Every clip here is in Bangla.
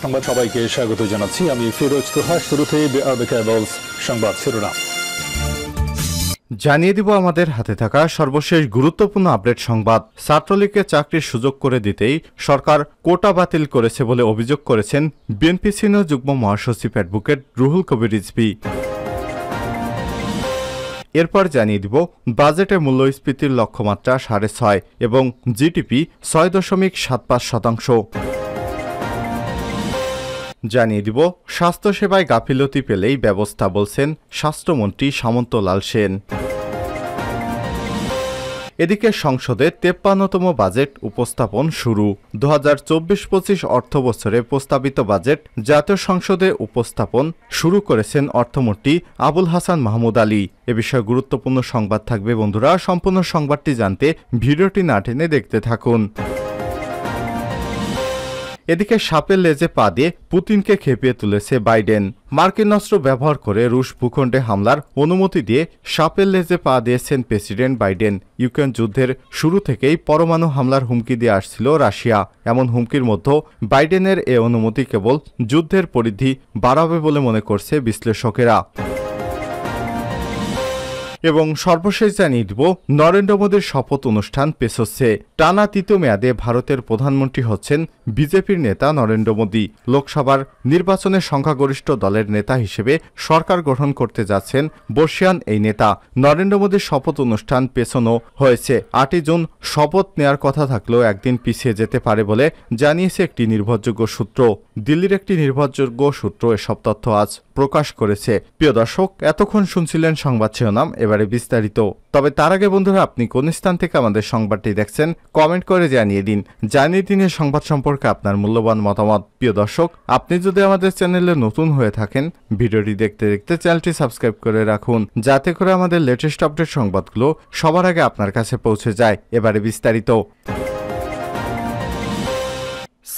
সংবাদ সবাইকে স্বাগত জানাচ্ছি। আমি ফিরোজ তোহা। শুরুতে সংবাদ শিরোনাম জানিয়ে দিব আমাদের হাতে থাকা সর্বশেষ গুরুত্বপূর্ণ আপডেট সংবাদ। ছাত্রলীগকে চাকরির সুযোগ করে দিতেই সরকার কোটা বাতিল করেছে বলে অভিযোগ করেছেন বিএনপি সিনিয়র যুগ্ম মহাসচিব অ্যাডভোকেট রুহুল কবির রিজভী। এরপর জানিয়ে দিব বাজেটে মূল্যস্ফীতির লক্ষ্যমাত্রা 6.5 এবং জিডিপি 6.75%। জানিয়ে দিব স্বাস্থ্যসেবায় গাফিলতি পেলেই ব্যবস্থা, বলছেন স্বাস্থ্যমন্ত্রী সামন্ত লাল সেন। এদিকে সংসদে 53তম বাজেট উপস্থাপন শুরু। 2024-25 অর্থবছরে প্রস্তাবিত বাজেট জাতীয় সংসদে উপস্থাপন শুরু করেছেন অর্থমন্ত্রী আবুল হাসান মাহমুদ আলী। এ বিষয়ে গুরুত্বপূর্ণ সংবাদ থাকবে বন্ধুরা। সম্পূর্ণ সংবাদটি জানতে ভিডিওটি না টেনে দেখতে থাকুন। এদিকে সাপের লেজে পা দিয়ে পুতিনকে খেপিয়ে তুলেছে বাইডেন। মার্কিন অস্ত্র ব্যবহার করে রুশ ভূখণ্ডে হামলার অনুমতি দিয়ে সাপের লেজে পা দিয়েছেন প্রেসিডেন্ট বাইডেন। ইউক্রেন যুদ্ধের শুরু থেকেই পরমাণু হামলার হুমকি দিয়ে আসছিল রাশিয়া। এমন হুমকির মধ্যে বাইডেনের এ অনুমতি কেবল যুদ্ধের পরিধি বাড়াবে বলে মনে করছে বিশ্লেষকেরা। এবং সর্বশেষ জানিয়ে দিব নরেন্দ্র মোদীর শপথ অনুষ্ঠান পেছোচ্ছে। টানা তৃতীয় মেয়াদে ভারতের প্রধানমন্ত্রী হচ্ছেন বিজেপির নেতা নরেন্দ্র মোদী। লোকসভার নির্বাচনে সংখ্যাগরিষ্ঠ দলের নেতা হিসেবে সরকার গঠন করতে যাচ্ছেন বর্ষিয়ান এই নেতা। নরেন্দ্র মোদীর শপথ অনুষ্ঠান পেছানো হয়েছে। 8 জুন শপথ নেয়ার কথা থাকলেও একদিন পিছিয়ে যেতে পারে বলে জানিয়েছে একটি নির্ভরযোগ্য সূত্র। দিল্লির একটি নির্ভরযোগ্য সূত্র এসব তথ্য আজ প্রকাশ করেছে। প্রিয় দর্শক, এতক্ষণ শুনছিলেন সংবাদ শিরোনাম, এবারে বিস্তারিত। তবে তার আগে বন্ধুরা, আপনি কোন স্থান থেকে আমাদের সংবাদটি দেখছেন কমেন্ট করে জানিয়ে দিন। এই সংবাদ সম্পর্কে আপনার মূল্যবান মতামত। প্রিয় দর্শক, আপনি যদি আমাদের চ্যানেলে নতুন হয়ে থাকেন, ভিডিওটি দেখতে দেখতে চ্যানেলটি সাবস্ক্রাইব করে রাখুন, যাতে করে আমাদের লেটেস্ট আপডেট সংবাদগুলো সবার আগে আপনার কাছে পৌঁছে যায়। এবারে বিস্তারিত।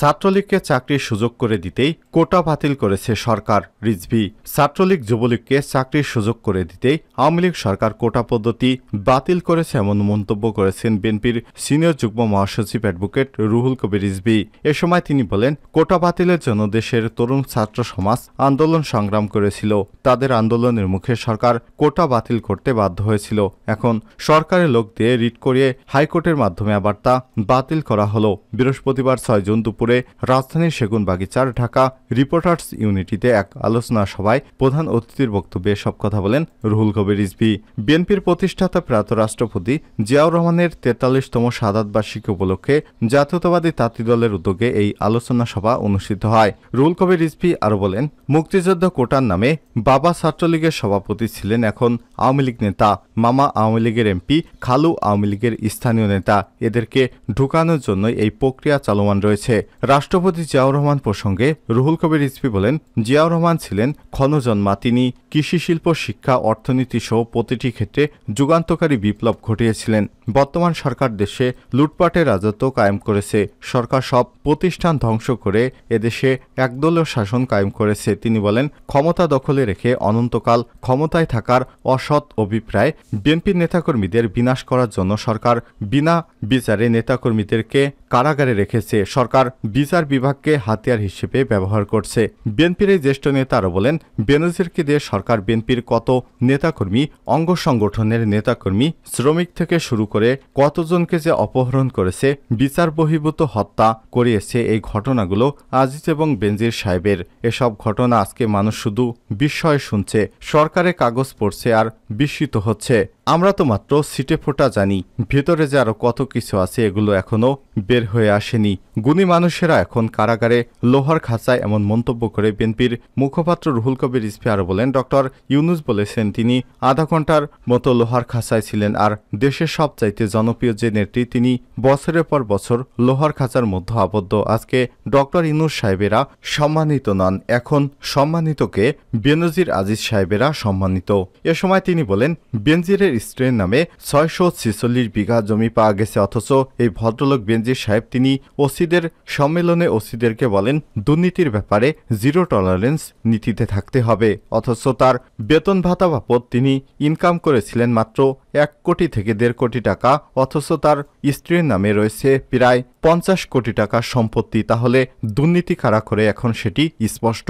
ছাত্রলীগকে চাকরির সুযোগ করে দিতেই কোটা বাতিল করেছে সরকার, রিজভী। ছাত্রলীগ যুবলীগকে চাকরির সুযোগ করে দিতেই আওয়ামী লীগ সরকার কোটা পদ্ধতি বাতিল করেছে এমন মন্তব্য করেছেন বিএনপির সিনিয়র যুগ্ম মহাসচিব অ্যাডভোকেট রুহুল কবির রিজভী। এ সময় তিনি বলেন, কোটা বাতিলের জন্য দেশের তরুণ ছাত্র সমাজ আন্দোলন সংগ্রাম করেছিল। তাদের আন্দোলনের মুখে সরকার কোটা বাতিল করতে বাধ্য হয়েছিল। এখন সরকারের লোক দিয়ে রিট করিয়ে হাইকোর্টের মাধ্যমে আবার তা বাতিল করা হলো। বৃহস্পতিবার 6 জুন দুপুরে রাজধানীর সেগুনবাগিচার ঢাকা রিপোর্টার্স ইউনিটিতে এক আলোচনা সভায় প্রধান অতিথির বক্তব্যে সব কথা বলেন রুহুল কবির রিজভী। বিএনপির প্রতিষ্ঠাতা প্রয়াত রাষ্ট্রপতি জিয়াউর রহমানের 43তম শাহাদাত বার্ষিকী উপলক্ষে জাতীয়তাবাদী তাঁতি দলের উদ্যোগে এই আলোচনা সভা অনুষ্ঠিত হয়। রুহুল কবির রিজভী আরও বলেন, মুক্তিযুদ্ধ কোটার নামে বাবা ছাত্রলীগের সভাপতি ছিলেন এখন আওয়ামী লীগ নেতা, মামা আওয়ামী লীগের এমপি, খালু আওয়ামী লীগের স্থানীয় নেতা। এদেরকে ঢুকানোর জন্যই এই প্রক্রিয়া চলমান রয়েছে। রাষ্ট্রপতি জিয়াউর রহমান প্রসঙ্গে রুহুল কবির রিজভী বলেন, জিয়াউর রহমান ছিলেন ক্ষণজন্মা। তিনি কৃষি, শিল্প, শিক্ষা, অর্থনীতি সহ প্রতিটি ক্ষেত্রে যুগান্তকারী বিপ্লব ঘটিয়েছিলেন। বর্তমান সরকার দেশে লুটপাটের রাজত্ব কায়েম করেছে। সরকার সব প্রতিষ্ঠান ধ্বংস করে এদেশে একদলীয় শাসন কায়েম করেছে। তিনি বলেন, ক্ষমতা দখলে রেখে অনন্তকাল ক্ষমতায় থাকার অসৎ অভিপ্রায় বিএনপির নেতাকর্মীদের বিনাশ করার জন্য সরকার বিনা বিচারে নেতাকর্মীদেরকে কারাগারে রেখেছে। সরকার বিচার বিভাগকে হাতিয়ার হিসেবে ব্যবহার করছে। বিএনপির এই জ্যেষ্ঠ নেতা আরও বলেন, বেনজিরকে দিয়ে সরকার বিএনপির কত নেতাকর্মী, অঙ্গ সংগঠনের নেতাকর্মী, শ্রমিক থেকে শুরু করে কতজনকে যে অপহরণ করেছে, বিচার বহির্ভূত হত্যা করিয়েছে। এই ঘটনাগুলো আজিজ এবং বেনজির সাহেবের। এসব ঘটনা আজকে মানুষ শুধু বিস্ময়ে শুনছে, সরকারের কাগজ পড়ছে আর বিস্মিত হচ্ছে। আমরা তো মাত্র ছিটে ফোঁটা জানি, ভেতরে যে আরো কত কিছু আছে এগুলো এখনো বের হয়ে আসেনি। গুণী মানুষেরা এখন কারাগারে লোহার খাঁচায়, এমন মন্তব্য করে বিএনপির মুখপাত্র রুহুল কবির রিজভী আরও বলেন, ডক্টর ইউনূস বলেছেন তিনি আধা ঘন্টার মতো লোহার খাঁচায় ছিলেন। আর দেশের সবচাইতে জনপ্রিয় যে নেত্রী, তিনি বছরের পর বছর লোহার খাঁচার মধ্যে আবদ্ধ। আজকে ডক্টর ইউনূস সাহেবেরা সম্মানিত নন, এখন সম্মানিতকে বেনজির আজিজ সাহেবেরা সম্মানিত। এ সময় তিনি বলেন, বেনজিরের স্ত্রীর নামে 646 বিঘা জমি পাওয়া গেছে, অথচ এই ভদ্রলোক বেনজির নাজির সাহেব তিনি ওসিদের সম্মেলনে ওসিদেরকে বলেন দুর্নীতির ব্যাপারে জিরো টলারেন্স নীতিতে থাকতে হবে, অথচ তার বেতন ভাতা বাবদ তিনি ইনকাম করেছিলেন মাত্র 1 কোটি থেকে 1.5 কোটি টাকা, অথচ তার স্ত্রীর নামে রয়েছে প্রায় 50 কোটি টাকার সম্পত্তি। তাহলে দুর্নীতি কারা করে এখন সেটি স্পষ্ট।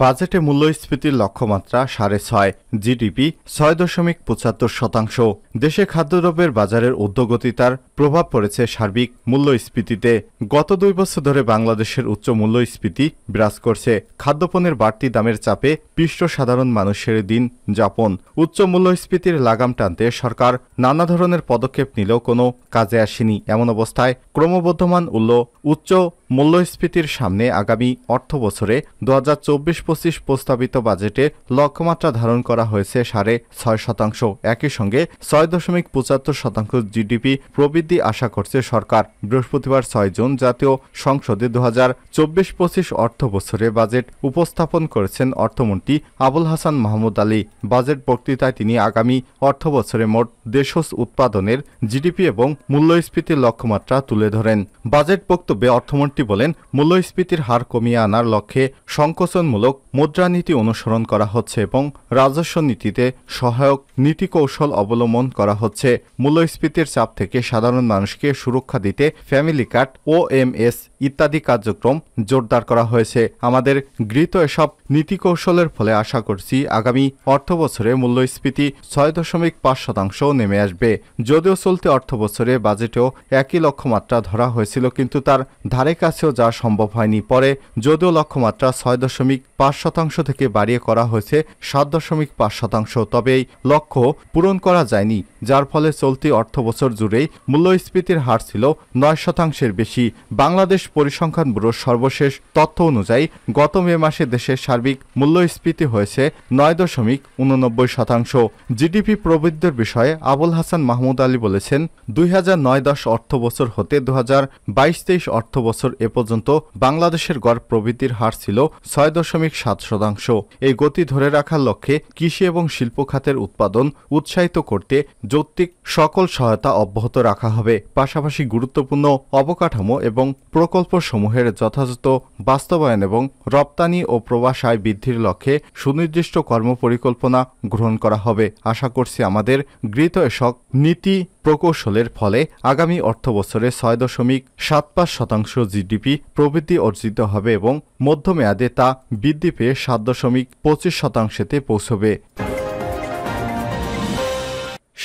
বাজেটে মূল্যস্ফীতির লক্ষ্যমাত্রা 6.5, জিডিপি 6.75%। দেশে খাদ্যদ্রব্যের বাজারের ঊর্ধ্বগতিতার প্রভাব পড়েছে সার্বিক মূল্যস্ফীতিতে। গত 2 বছর ধরে বাংলাদেশের উচ্চ মূল্যস্ফীতি বিরাজ করছে। খাদ্যপণ্যের বাড়তি দামের চাপে পিষ্ট সাধারণ মানুষের দিন যাপন। উচ্চ মূল্যস্ফীতির লাগাম টানতে সরকার নানা ধরনের পদক্ষেপ নিলেও কোনো কাজে আসেনি। এমন অবস্থায় ক্রমবর্ধমান উচ্চ মূল্যস্ফীতির সামনে আগামী অর্থবছরে 2024-25 প্রস্তাবিত বাজেটে লক্ষ্যমাত্রা ধারণ করা হয়েছে 6.5%। একই সঙ্গে 6.75% জিডিপি প্রবৃদ্ধি আশা করছে সরকার। বৃহস্পতিবার 6 জুন জাতীয় সংসদে 2024-25 অর্থবছরে বাজেট উপস্থাপন করেছেন অর্থমন্ত্রী আবুল হাসান মাহমুদ আলী। বাজেট বক্তৃতায় তিনি আগামী অর্থবছরে মোট দেশজ উৎপাদনের জিডিপি এবং মূল্যস্ফীতির লক্ষ্যমাত্রা তুলে ধরেন। বাজেট বক্তব্যে অর্থমন্ত্রী বলেন, মূল্যস্ফীতির হার কমিয়ে আনার লক্ষ্যে সংকোচনমূলক মুদ্রানীতি অনুসরণ করা হচ্ছে এবং রাজস্ব নীতিতে সহায়ক নীতিকৌশল অবলম্বন করা হচ্ছে। মূল্যস্ফীতির চাপ থেকে সাধারণ মানুষকে সুরক্ষা দিতে ফ্যামিলি কার্ড, OMS ইত্যাদি কার্যক্রম জোরদার করা হয়েছে। আমাদের গৃহীত এসব নীতিকৌশলের ফলে আশা করছি আগামী অর্থবছরে মূল্যস্ফীতি 6.5% নেমে আসবে। যদিও চলতি অর্থবছরে বাজেটেও একই লক্ষ্যমাত্রা ধরা হয়েছিল, কিন্তু তার ধারে কাছেও যাওয়া সম্ভব হয়নি। পরে যদিও লক্ষ্যমাত্রা 6.5% থেকে বাড়িয়ে করা হয়েছে 7.5%, তবে এই লক্ষ্য পূরণ করা যায়নি, যার ফলে চলতি অর্থবছর জুড়েই মূল্যস্ফীতির হার ছিল 9%-এর বেশি। বাংলাদেশ পরিসংখ্যান ব্যুরোর সর্বশেষ তথ্য অনুযায়ী গত মে মাসে দেশের সার্বিক মূল্যস্ফীতি হয়েছে 9.89%। জিডিপি প্রবৃদ্ধির বিষয়ে আবুল হাসান মাহমুদ আলী বলেছেন, 2009-10 অর্থবছর হতে 2022-23 অর্থবছর এ পর্যন্ত বাংলাদেশের গড় প্রবৃদ্ধির হার ছিল 6.7%। এই গতি ধরে রাখার লক্ষ্যে কৃষি এবং শিল্প খাতের উৎপাদন উৎসাহিত করতে যৌক্তিক সকল সহায়তা অব্যাহত রাখা হবে। পাশাপাশি গুরুত্বপূর্ণ অবকাঠামো এবং প্রকল্পসমূহের যথাযথ বাস্তবায়ন এবং রপ্তানি ও প্রবাস আয় বৃদ্ধির লক্ষ্যে সুনির্দিষ্ট কর্মপরিকল্পনা গ্রহণ করা হবে। আশা করছি আমাদের গৃহীত এসব নীতি প্রকৌশলের ফলে আগামী অর্থবছরে 6.75% জিডিপি প্রবৃদ্ধি অর্জিত হবে এবং মধ্যমেয়াদে তা বৃদ্ধি পেয়ে 7.25%-তে পৌঁছবে।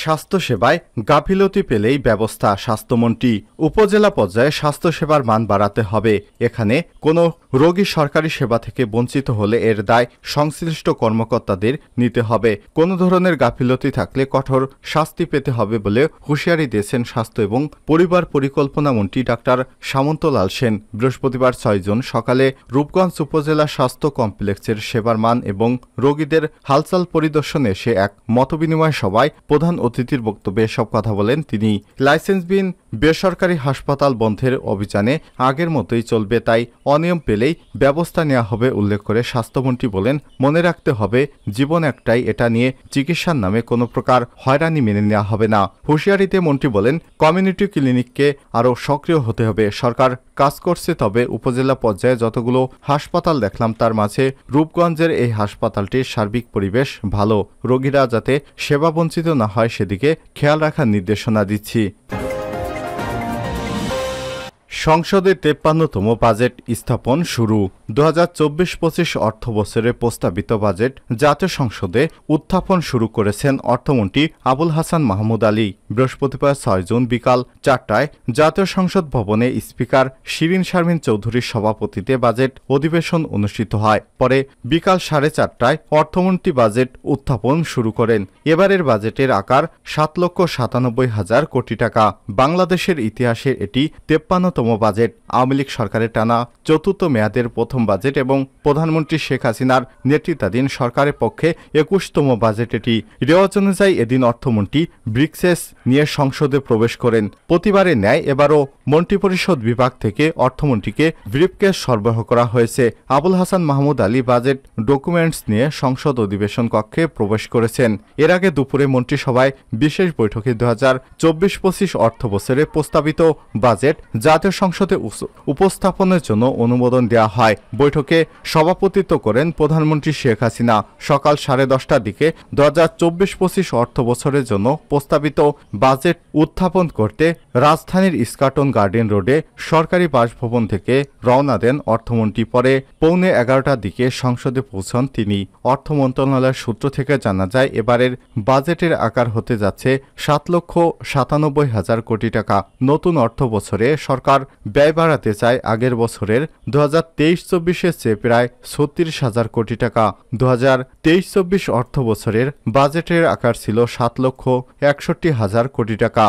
স্বাস্থ্যসেবায় গাফিলতি পেলেই ব্যবস্থা। স্বাস্থ্যমন্ত্রী, উপজেলা পর্যায়ে স্বাস্থ্যসেবার মান বাড়াতে হবে। এখানে কোনো রোগী সরকারি সেবা থেকে বঞ্চিত হলে এর দায় সংশ্লিষ্ট কর্মকর্তাদের নিতে হবে। কোনো ধরনের গাফিলতি থাকলে কঠোর শাস্তি পেতে হবে বলে হুঁশিয়ারি দিয়েছেন স্বাস্থ্য এবং পরিবার পরিকল্পনা মন্ত্রী ডাক্তার সামন্তলাল সেন। বৃহস্পতিবার 6 জুন সকালে রূপগঞ্জ উপজেলা স্বাস্থ্য কমপ্লেক্সের সেবার মান এবং রোগীদের হালচাল পরিদর্শনে এসে এক মতবিনিময় সভায় প্রধান অতিথির বক্তব্যে সব কথা বলেন তিনি। লাইসেন্সবিহীন বেসরকারি হাসপাতাল বন্ধের অভিযানে আগের মতোই চলবে, তাই অনিয়ম পেলেই ব্যবস্থা নেওয়া হবে উল্লেখ করে স্বাস্থ্যমন্ত্রী বলেন, মনে রাখতে হবে জীবন একটাই, এটা নিয়ে চিকিৎসার নামে কোনো প্রকার হয়রানি মেনে নেওয়া হবে না। হুঁশিয়ারিতে মন্ত্রী বলেন, কমিউনিটি ক্লিনিককে আরও সক্রিয় হতে হবে। সরকার কাজ করছে, তবে উপজেলা পর্যায়ে যতগুলো হাসপাতাল দেখলাম তার মাঝে রূপগঞ্জের এই হাসপাতালটির সার্বিক পরিবেশ ভালো। রোগীরা যাতে সেবা বঞ্চিত না হয় সেদিকে খেয়াল রাখার নির্দেশনা দিচ্ছি। সংসদে 53তম বাজেট স্থাপন শুরু। 2024-25 অর্থবছরে প্রস্তাবিত বাজেট জাতীয় সংসদে উত্থাপন শুরু করেছেন অর্থমন্ত্রী আবুল হাসান মাহমুদ আলী। বৃহস্পতিবার 6 জুন বিকাল 4টায় জাতীয় সংসদ ভবনে স্পিকার শিরিন শারমিন চৌধুরীর সভাপতিত্বে বাজেট অধিবেশন অনুষ্ঠিত হয়। পরে বিকাল 4:30টায় অর্থমন্ত্রী বাজেট উত্থাপন শুরু করেন। এবারের বাজেটের আকার 7,97,000 কোটি টাকা। বাংলাদেশের ইতিহাসে এটি 53তম 21তম বাজেট। আওয়ামী লীগ সরকারের টানা চতুর্থ মেয়াদের প্রথম বাজেট এবং প্রধানমন্ত্রী শেখ হাসিনার নেতৃত্বাধীন সরকারের পক্ষে 21তম বাজেট এটি। রেওয়াজ অনুযায়ী এদিন অর্থমন্ত্রী ব্রিকসেস নিয়ে সংসদে প্রবেশ করেন। প্রতিবারের ন্যায় এবারও মন্ত্রিপরিষদ বিভাগ থেকে অর্থমন্ত্রীকে ব্রিফকেস সরবরাহ করা হয়েছে। আবুল হাসান মাহমুদ আলী বাজেট ডকুমেন্টস নিয়ে সংসদ অধিবেশন কক্ষে প্রবেশ করেছেন। এর আগে দুপুরে মন্ত্রিসভায় বিশেষ বৈঠকে 2024-25 অর্থ বছরে প্রস্তাবিত বাজেট জাতীয় সংসদে উপস্থাপনের জন্য অনুমোদন দেওয়া হয়। বৈঠকে সভাপতিত্ব করেন প্রধানমন্ত্রী শেখ হাসিনা। সকাল 10:30টার দিকে 2024-25 অর্থ বছরের জন্য প্রস্তাবিত বাজেট উত্থাপন করতে রাজধানীর ইস্কাটন গার্ডেন রোডে সরকারি বাসভবন থেকে রওনা দেন অর্থমন্ত্রী। পরে পৌনে 11টার দিকে সংসদে পৌঁছান তিনি। অর্থ মন্ত্রণালয়ের সূত্র থেকে জানা যায়, এবারের বাজেটের আকার হতে যাচ্ছে 7,97,000 কোটি টাকা। নতুন অর্থ বছরে সরকার ব্যয় বাড়াতে চায় আগের বছরের 2023-24-এর চেয়ে প্রায় 36,000 কোটি টাকা। 2023-24 অর্থ বছরের বাজেটের আকার ছিল 7,61,000 কোটি টাকা।